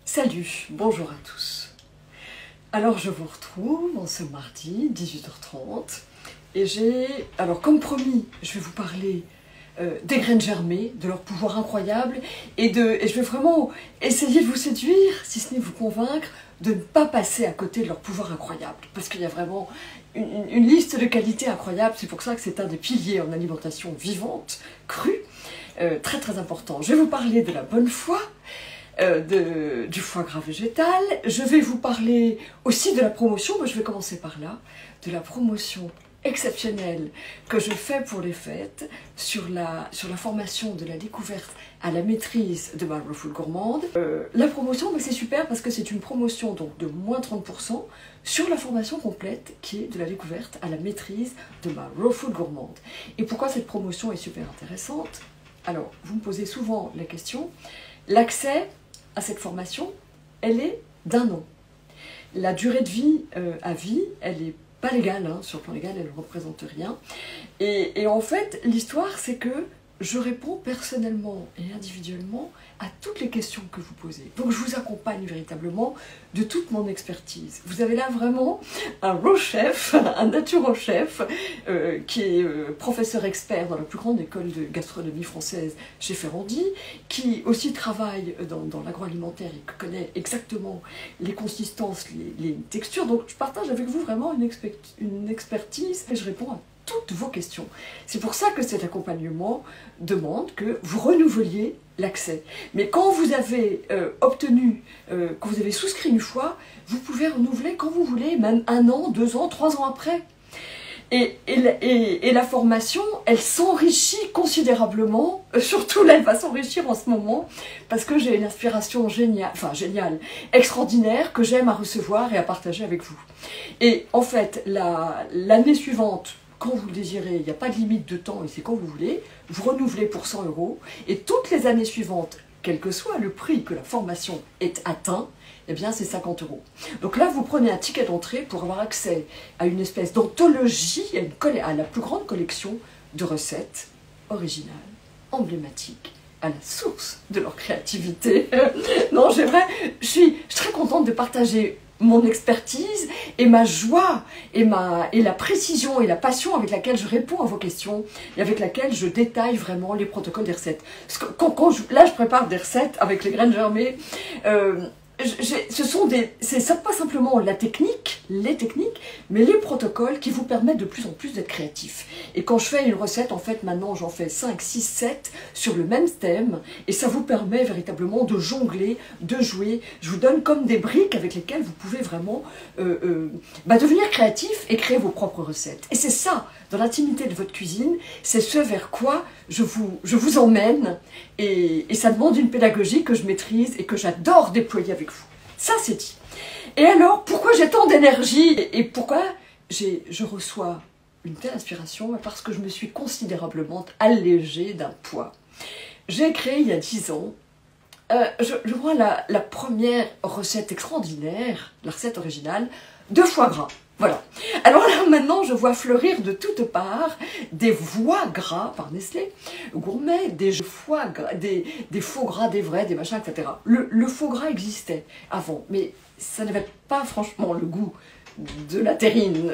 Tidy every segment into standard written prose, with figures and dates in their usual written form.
Salut, bonjour à tous. Alors je vous retrouve en ce mardi 18h30 et alors comme promis, je vais vous parler des graines germées, de leur pouvoir incroyable et je vais vraiment essayer de vous séduire, si ce n'est vous convaincre, de ne pas passer à côté de leur pouvoir incroyable parce qu'il y a vraiment une liste de qualités incroyables. C'est pour ça que c'est un des piliers en alimentation vivante, crue, très très important. Je vais vous parler de la bonne foi, du foie gras végétal. Je vais vous parler aussi de la promotion, mais je vais commencer par là, de la promotion exceptionnelle que je fais pour les fêtes sur la formation de la découverte à la maîtrise de ma Raw Food gourmande. La promotion, c'est super parce que c'est une promotion donc de moins 30% sur la formation complète qui est de la découverte à la maîtrise de ma Raw Food gourmande. Et pourquoi cette promotion est super intéressante? Alors, vous me posez souvent la question, l'accès à cette formation, elle est d'1 an. La durée de vie à vie, elle est pas légale, hein. Sur le plan légal, elle ne représente rien. Et en fait, l'histoire, c'est que je réponds personnellement et individuellement à toutes les questions que vous posez. Donc je vous accompagne véritablement de toute mon expertise. Vous avez là vraiment un raw chef, un naturo-chef, qui est professeur expert dans la plus grande école de gastronomie française chez Ferrandi, qui aussi travaille dans l'agroalimentaire et qui connaît exactement les consistances, les textures. Donc je partage avec vous vraiment une expertise et je réponds à toutes vos questions. C'est pour ça que cet accompagnement demande que vous renouveliez l'accès. Mais quand vous avez quand vous avez souscrit une fois, vous pouvez renouveler quand vous voulez, même 1 an, 2 ans, 3 ans après. Et la formation, elle s'enrichit considérablement, surtout là, elle va s'enrichir en ce moment, parce que j'ai une inspiration géniale, extraordinaire, que j'aime à recevoir et à partager avec vous. Et en fait, l'année suivante, quand vous le désirez, il n'y a pas de limite de temps et c'est quand vous voulez, vous renouvelez pour 100 €, et toutes les années suivantes, quel que soit le prix que la formation ait atteint, eh bien c'est 50 €. Donc là, vous prenez un ticket d'entrée pour avoir accès à une espèce d'anthologie, à la plus grande collection de recettes originales, emblématiques, à la source de leur créativité. Non, je suis très contente de partager mon expertise et ma joie et la précision et la passion avec laquelle je réponds à vos questions et avec laquelle je détaille vraiment les protocoles des recettes. Parce que là, je prépare des recettes avec les graines germées. C'est pas simplement les techniques, mais les protocoles qui vous permettent de plus en plus d'être créatifs. Et quand je fais une recette, en fait, maintenant, j'en fais 5, 6, 7 sur le même thème, et ça vous permet véritablement de jongler, de jouer. Je vous donne comme des briques avec lesquelles vous pouvez vraiment devenir créatif et créer vos propres recettes. Et c'est ça, dans l'intimité de votre cuisine, c'est ce vers quoi je vous emmène, et ça demande une pédagogie que je maîtrise et que j'adore déployer avec vous. Ça, c'est dit. Et alors, pourquoi j'ai tant d'énergie et pourquoi je reçois une telle inspiration? Parce que je me suis considérablement allégée d'un poids. J'ai créé il y a 10 ans, je vois la première recette extraordinaire, la recette originale, de foie gras. Voilà. Alors là, maintenant, je vois fleurir de toutes parts des foie gras par Nestlé, gourmet, des foie gras, des faux gras, des vrais, des machins, etc. Le faux gras existait avant, mais ça n'avait pas franchement le goût de la terrine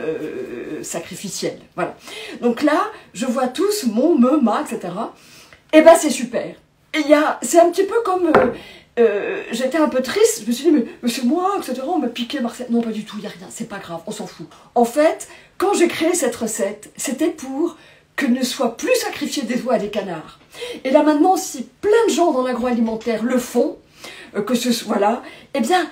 sacrificielle. Voilà. Donc là, je vois tous mon, ma, etc. Et ben c'est super. Et c'est un petit peu comme... j'étais un peu triste, je me suis dit, mais c'est moi, etc., on m'a piqué Marcel. Non, pas du tout, il n'y a rien, c'est pas grave, on s'en fout. En fait, quand j'ai créé cette recette, c'était pour que ne soient plus sacrifiés des oies à des canards. Et là maintenant, si plein de gens dans l'agroalimentaire le font, voilà, eh bien,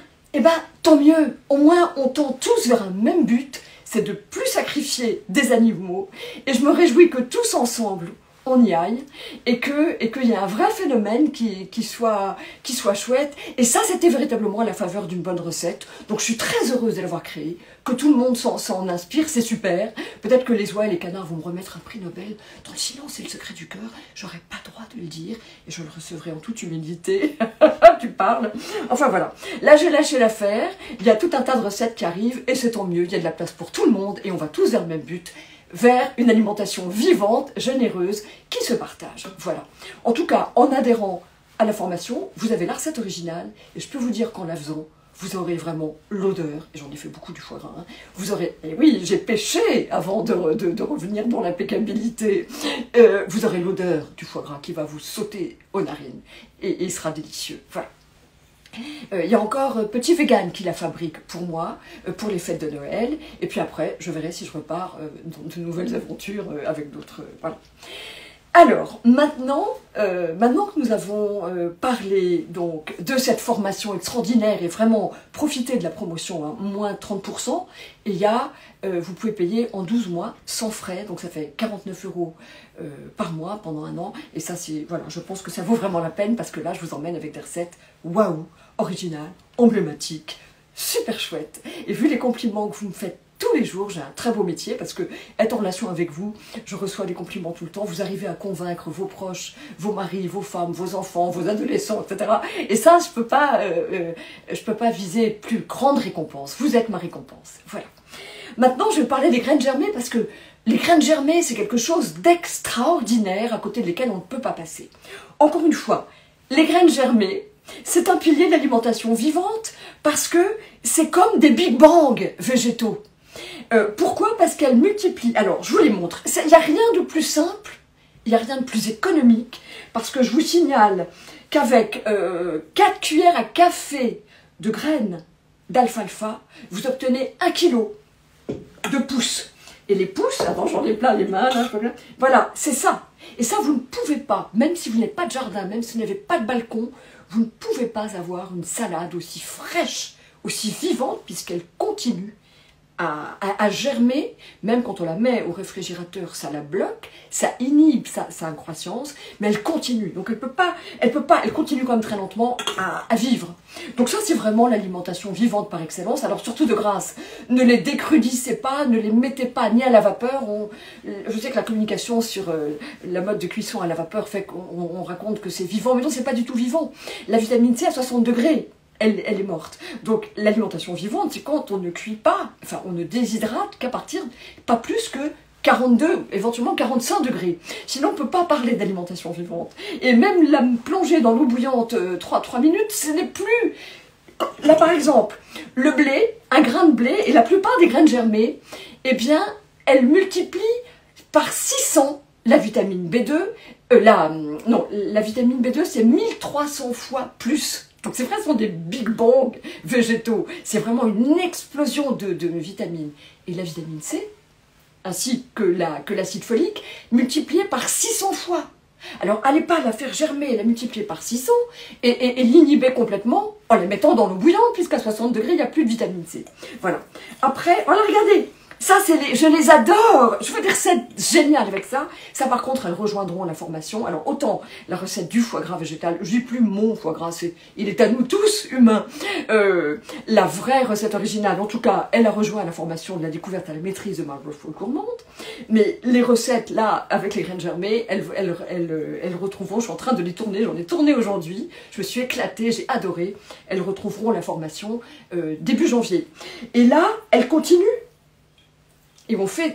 tant mieux. Au moins, on tend tous vers un même but, c'est de plus sacrifier des animaux. Et je me réjouis que tous ensemble, on y aille, et qu'il y ait un vrai phénomène qui soit chouette. Et ça, c'était véritablement à la faveur d'une bonne recette. Donc je suis très heureuse de l'avoir créée, que tout le monde s'en inspire, c'est super. Peut-être que les oies et les canards vont me remettre un prix Nobel dans le silence et le secret du cœur. J'aurais pas le droit de le dire, et je le recevrai en toute humilité. Tu parles. Enfin voilà. Là, j'ai lâché l'affaire. Il y a tout un tas de recettes qui arrivent, et c'est tant mieux. Il y a de la place pour tout le monde, et on va tous vers le même but, vers une alimentation vivante, généreuse, qui se partage. Voilà. En tout cas, en adhérant à la formation, vous avez la recette originale, et je peux vous dire qu'en la faisant, vous aurez vraiment l'odeur, et j'en ai fait beaucoup du foie gras, hein. Vous aurez, et oui, j'ai pêché avant de revenir dans l'impeccabilité, vous aurez l'odeur du foie gras qui va vous sauter aux narines, et il sera délicieux, voilà. Il y a encore Petit Vegan qui la fabrique pour moi, pour les fêtes de Noël, et puis après, je verrai si je repars dans de nouvelles aventures avec d'autres, voilà. Alors, maintenant que nous avons parlé donc, de cette formation extraordinaire et vraiment profiter de la promotion, hein, moins 30%, il y a, vous pouvez payer en 12 mois sans frais, donc ça fait 49 € par mois pendant un an, et ça c'est, voilà, je pense que ça vaut vraiment la peine parce que là je vous emmène avec des recettes waouh, originales, emblématiques, super chouettes, et vu les compliments que vous me faites tous les jours, j'ai un très beau métier parce que être en relation avec vous, je reçois des compliments tout le temps, vous arrivez à convaincre vos proches, vos maris, vos femmes, vos enfants, vos adolescents, etc. Et ça, je peux pas viser plus grande récompense. Vous êtes ma récompense. Voilà. Maintenant, je vais parler des graines germées parce que les graines germées, c'est quelque chose d'extraordinaire à côté desquelles on ne peut pas passer. Encore une fois, les graines germées, c'est un pilier de l'alimentation vivante parce que c'est comme des Big Bang végétaux. Pourquoi? Parce qu'elle multiplie. Alors, je vous les montre. Il n'y a rien de plus simple, il n'y a rien de plus économique, parce que je vous signale qu'avec 4 cuillères à café de graines d'alfalfa, vous obtenez 1 kg de pousses. Et les pousses, attends, j'en ai plein les mains, là, voilà, c'est ça. Et ça, vous ne pouvez pas, même si vous n'avez pas de jardin, même si vous n'avez pas de balcon, vous ne pouvez pas avoir une salade aussi fraîche, aussi vivante, puisqu'elle continue à germer, même quand on la met au réfrigérateur, ça la bloque, ça inhibe sa croissance, mais elle continue. Donc elle continue quand même très lentement à vivre. Donc ça, c'est vraiment l'alimentation vivante par excellence. Alors surtout de grâce, ne les décrudissez pas, ne les mettez pas ni à la vapeur. Je sais que la communication sur la mode de cuisson à la vapeur fait qu'on raconte que c'est vivant, mais non, c'est pas du tout vivant. La vitamine C à 60 degrés, elle est morte. Donc l'alimentation vivante, c'est quand on ne cuit pas, enfin on ne déshydrate qu'à partir, pas plus que 42, éventuellement 45 degrés. Sinon on ne peut pas parler d'alimentation vivante. Et même la plonger dans l'eau bouillante 3 minutes, ce n'est plus... Là par exemple, le blé, un grain de blé, et la plupart des graines germées, eh bien, elles multiplient par 600 la vitamine B2. La vitamine B2, c'est 1300 fois plus. Donc c'est vrai, ce sont des Big Bang végétaux. C'est vraiment une explosion de vitamines. Et la vitamine C, ainsi que l'acide folique, multipliée par 600 fois. Alors, allez pas la faire germer, la multiplier par 600 et l'inhiber complètement en la mettant dans l'eau bouillante, puisqu'à 60 degrés, il n'y a plus de vitamine C. Voilà. Après, voilà, regardez. Ça, je les adore. Je fais des recettes géniales avec ça. Ça, par contre, elles rejoindront la formation. Alors, autant la recette du foie gras végétal, je dis plus mon foie gras, il est à nous tous, humains. La vraie recette originale, en tout cas, elle a rejoint la formation de la découverte à la maîtrise de Margaret Full Gourmande. Mais les recettes, là, avec les graines germées, elles retrouveront, je suis en train de les tourner, j'en ai tourné aujourd'hui. Je me suis éclatée, j'ai adoré. Elles retrouveront la formation début janvier. Et là, elles continuent.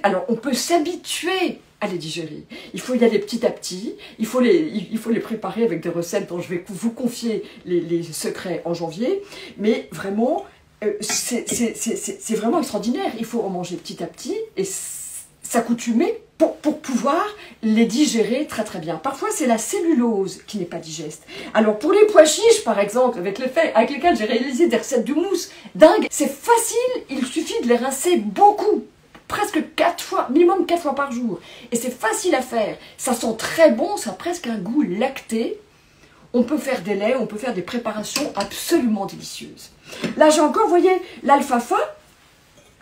Alors, on peut s'habituer à les digérer. Il faut y aller petit à petit. Il faut les préparer avec des recettes dont je vais vous confier les secrets en janvier. Mais vraiment, c'est vraiment extraordinaire. Il faut en manger petit à petit et s'accoutumer pour pouvoir les digérer très très bien. Parfois, c'est la cellulose qui n'est pas digeste. Alors, pour les pois chiches, par exemple, avec lesquels j'ai réalisé des recettes de mousse dingues, c'est facile, il suffit de les rincer beaucoup. Presque 4 fois, minimum 4 fois par jour. Et c'est facile à faire. Ça sent très bon, ça a presque un goût lacté. On peut faire des laits, on peut faire des préparations absolument délicieuses. Là, j'ai encore, vous voyez, l'alfalfa.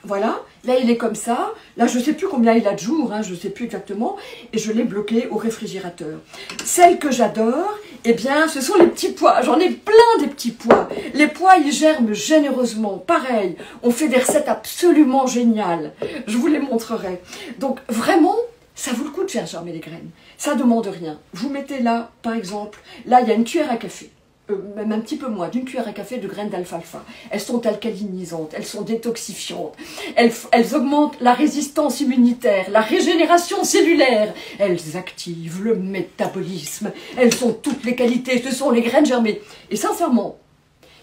Voilà, là il est comme ça, là je ne sais plus combien il a de jours, hein, je ne sais plus exactement, et je l'ai bloqué au réfrigérateur. Celle que j'adore, eh bien ce sont les petits pois, j'en ai plein des petits pois. Les pois ils germent généreusement, pareil, on fait des recettes absolument géniales, je vous les montrerai. Donc vraiment, ça vaut le coup de faire germer les graines, ça ne demande rien. Vous mettez là, par exemple, là il y a une cuillère à café. même un petit peu moins, d'une cuillère à café de graines d'alfalfa. Elles sont alcalinisantes, elles sont détoxifiantes, elles augmentent la résistance immunitaire, la régénération cellulaire, elles activent le métabolisme, elles ont toutes les qualités, ce sont les graines germées. Et sincèrement,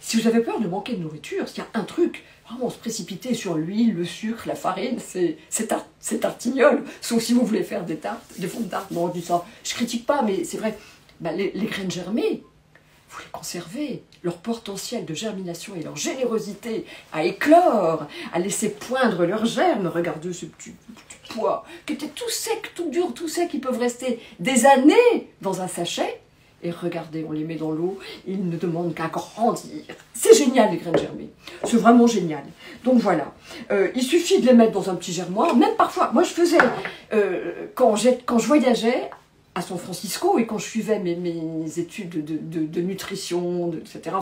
si vous avez peur de manquer de nourriture, s'il y a un truc, vraiment se précipiter sur l'huile, le sucre, la farine, c'est tartignole, sauf si vous voulez faire des tartes, des fonds de tarte. Non, je dis ça, je critique pas, mais c'est vrai, ben, les graines germées, vous les conservez, leur potentiel de germination et leur générosité à éclore, à laisser poindre leurs germes. Regardez ce petit pois qui était tout sec, tout dur, tout sec, ils peuvent rester des années dans un sachet. Et regardez, on les met dans l'eau, ils ne demandent qu'à grandir. C'est génial les graines germées, c'est vraiment génial. Donc voilà, il suffit de les mettre dans un petit germoir, même parfois, moi je faisais, quand je voyageais, à San Francisco et quand je suivais mes études de nutrition, etc.,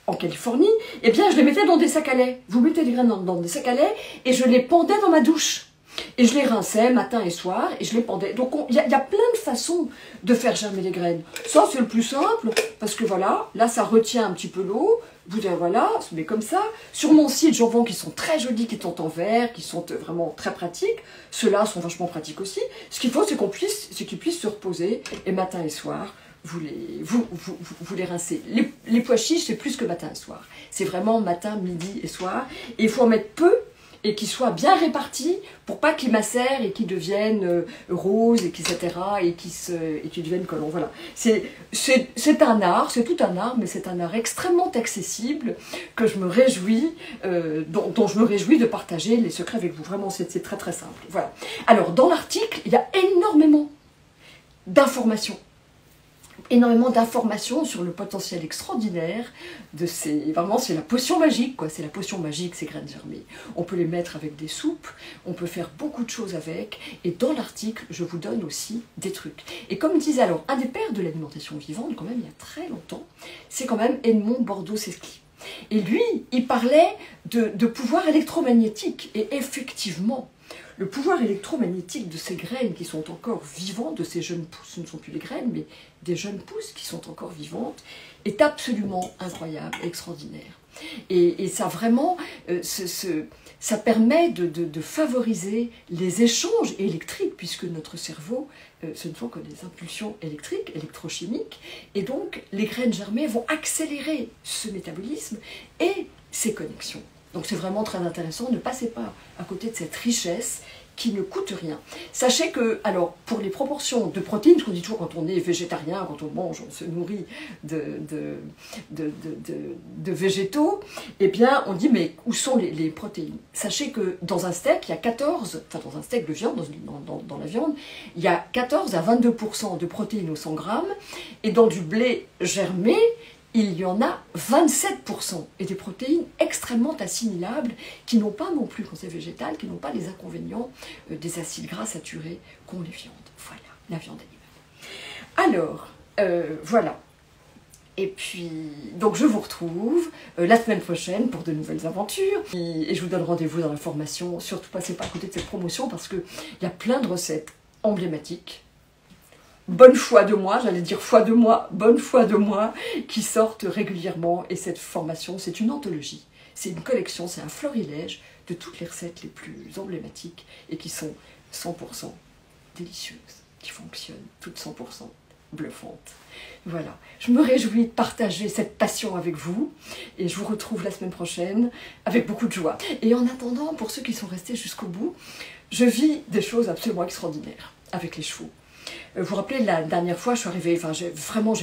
en Californie, eh bien je les mettais dans des sacs à lait. Vous mettez des graines dans des sacs à lait et je les pendais dans ma douche. Et je les rinçais matin et soir et je les pendais. Donc il y a plein de façons de faire germer les graines. Ça c'est le plus simple parce que voilà, là ça retient un petit peu l'eau. Vous dites voilà, on se met comme ça. Sur mon site, j'en vends qui sont très jolis, qui sont en verre, qui sont vraiment très pratiques. Ceux-là sont vachement pratiques aussi. Ce qu'il faut, c'est qu'ils puissent se reposer et matin et soir, vous les rincez. Les pois chiches, c'est plus que matin et soir. C'est vraiment matin, midi et soir. Et il faut en mettre peu et qu'ils soient bien répartis pour pas qu'ils macèrent et qu'ils deviennent roses, etc. et qu'ils deviennent collants. Voilà. C'est un art, c'est tout un art, mais c'est un art extrêmement accessible que je me réjouis, dont je me réjouis de partager les secrets avec vous. Vraiment, c'est très très simple. Voilà. Alors, dans l'article, il y a énormément d'informations. Énormément d'informations sur le potentiel extraordinaire de ces... Vraiment, c'est la potion magique, quoi. C'est la potion magique, ces graines germées. On peut les mettre avec des soupes, on peut faire beaucoup de choses avec. Et dans l'article, je vous donne aussi des trucs. Et comme disait alors un des pères de l'alimentation vivante, quand même, il y a très longtemps, c'est quand même Edmond Bordeaux-Sescli. Et lui, il parlait de pouvoir électromagnétique. Et effectivement, le pouvoir électromagnétique de ces graines qui sont encore vivantes, de ces jeunes pousses, ce ne sont plus les graines, mais des jeunes pousses qui sont encore vivantes, est absolument incroyable, extraordinaire. Et ça vraiment, ça permet de favoriser les échanges électriques, puisque notre cerveau, ce ne sont que des impulsions électriques, électrochimiques, et donc les graines germées vont accélérer ce métabolisme et ces connexions. Donc c'est vraiment très intéressant, ne passez pas à côté de cette richesse qui ne coûte rien. Sachez que, alors, pour les proportions de protéines, ce qu'on dit toujours quand on est végétarien, quand on mange, on se nourrit de végétaux, eh bien, on dit, mais où sont les protéines? Sachez que dans un steak, il y a 14, enfin dans un steak de viande, dans la viande, il y a 14 à 22% de protéines au 100 grammes, et dans du blé germé, il y en a 27%, et des protéines extrêmement assimilables, qui n'ont pas non plus, quand c'est végétal, qui n'ont pas les inconvénients des acides gras saturés qu'ont les viandes. Voilà, la viande animale. Alors, voilà. Et puis, donc je vous retrouve la semaine prochaine pour de nouvelles aventures. Et je vous donne rendez-vous dans la formation. Surtout, passez pas à côté de cette promotion, parce qu'il y a plein de recettes emblématiques. Bonne foi de moi, j'allais dire foi de moi, bonne foi de moi, qui sortent régulièrement. Et cette formation, c'est une anthologie, c'est une collection, c'est un florilège de toutes les recettes les plus emblématiques et qui sont 100% délicieuses, qui fonctionnent toutes 100% bluffantes. Voilà, je me réjouis de partager cette passion avec vous et je vous retrouve la semaine prochaine avec beaucoup de joie. Et en attendant, pour ceux qui sont restés jusqu'au bout, je vis des choses absolument extraordinaires avec les chevaux. Vous vous rappelez, la dernière fois, je suis arrivée, enfin, j'ai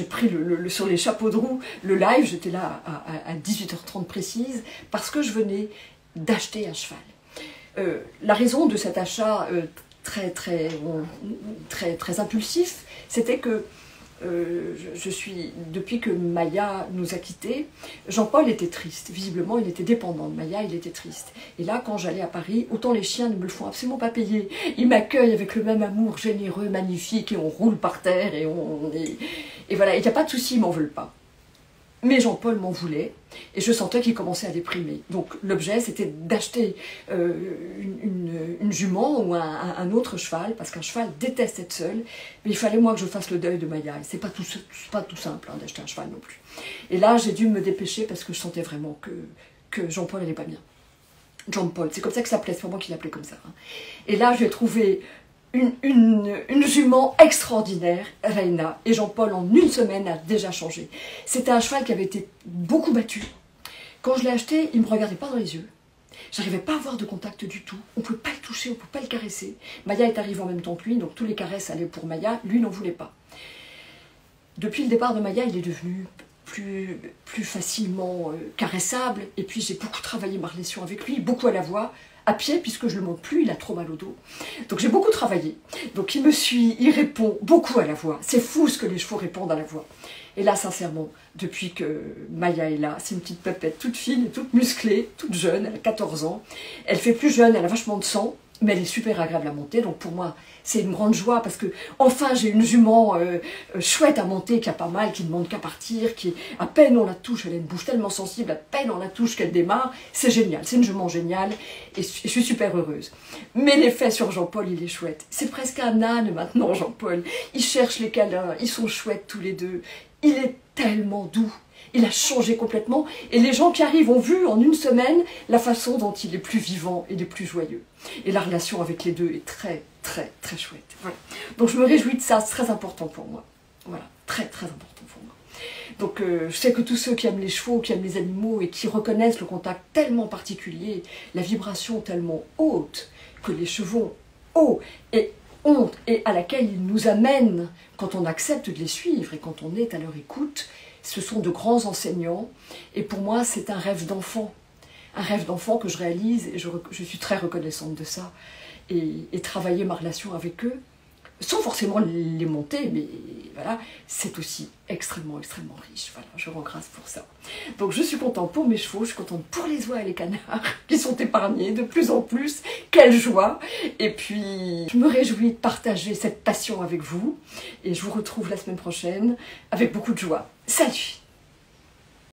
pris sur les chapeaux de roue le live, j'étais là à 18h30 précise, parce que je venais d'acheter un cheval. La raison de cet achat très impulsif, c'était que depuis que Maya nous a quittés, Jean-Paul était triste. Visiblement, il était dépendant de Maya, il était triste. Et là, quand j'allais à Paris, autant les chiens ne me le font absolument pas payer. Ils m'accueillent avec le même amour généreux, magnifique, et on roule par terre, et voilà, il n'y a pas de souci, ils m'en veulent pas. Mais Jean-Paul m'en voulait et je sentais qu'il commençait à déprimer. Donc l'objet, c'était d'acheter une jument ou un autre cheval, parce qu'un cheval déteste être seul, mais il fallait moi que je fasse le deuil de Maya. Et c'est pas tout simple hein, d'acheter un cheval non plus. Et là, j'ai dû me dépêcher parce que je sentais vraiment que Jean-Paul n'allait pas bien. Jean-Paul, c'est comme ça que ça s'appelait, c'est pas moi qui l'appelais comme ça. Hein. Et là, j'ai trouvé une jument extraordinaire, Reina, et Jean-Paul en une semaine a déjà changé. C'était un cheval qui avait été beaucoup battu. Quand je l'ai acheté, il ne me regardait pas dans les yeux. J'arrivais pas à avoir de contact du tout. On ne pouvait pas le toucher, on ne pouvait pas le caresser. Maya est arrivée en même temps que lui, donc tous les caresses allaient pour Maya, lui n'en voulait pas. Depuis le départ de Maya, il est devenu plus facilement caressable, et puis j'ai beaucoup travaillé ma relation avec lui, beaucoup à la voix, à pied, puisque je ne le monte plus, il a trop mal au dos. Donc j'ai beaucoup travaillé. Donc il me suit, il répond beaucoup à la voix. C'est fou ce que les chevaux répondent à la voix. Et là, sincèrement, depuis que Maya est là, c'est une petite pépette toute fine, toute musclée, toute jeune, elle a 14 ans. Elle fait plus jeune, elle a vachement de sang, mais elle est super agréable à monter. Donc pour moi, c'est une grande joie parce que enfin j'ai une jument chouette à monter, qui a pas mal, qui ne monte qu'à partir, qui à peine on la touche, elle a une bouche tellement sensible, à peine on la touche qu'elle démarre. C'est génial, c'est une jument géniale et je suis super heureuse. Mais l'effet sur Jean-Paul, il est chouette. C'est presque un âne maintenant, Jean-Paul. Il cherche les câlins, ils sont chouettes tous les deux. Il est tellement doux. Il a changé complètement et les gens qui arrivent ont vu en une semaine la façon dont il est plus vivant et plus joyeux. Et la relation avec les deux est très chouette. Voilà. Donc je me réjouis de ça, c'est très important pour moi. Voilà, très important pour moi. Donc je sais que tous ceux qui aiment les chevaux, qui aiment les animaux et qui reconnaissent le contact tellement particulier, la vibration tellement haute que les chevaux ont haut et honte et à laquelle ils nous amènent quand on accepte de les suivre et quand on est à leur écoute, ce sont de grands enseignants et pour moi c'est un rêve d'enfant que je réalise et je suis très reconnaissante de ça et travailler ma relation avec eux sans forcément les monter, mais voilà, c'est aussi extrêmement riche. Voilà, je rends grâce pour ça. Donc je suis contente pour mes chevaux, je suis contente pour les oies et les canards qui sont épargnés de plus en plus. Quelle joie! Et puis, je me réjouis de partager cette passion avec vous et je vous retrouve la semaine prochaine avec beaucoup de joie. Salut!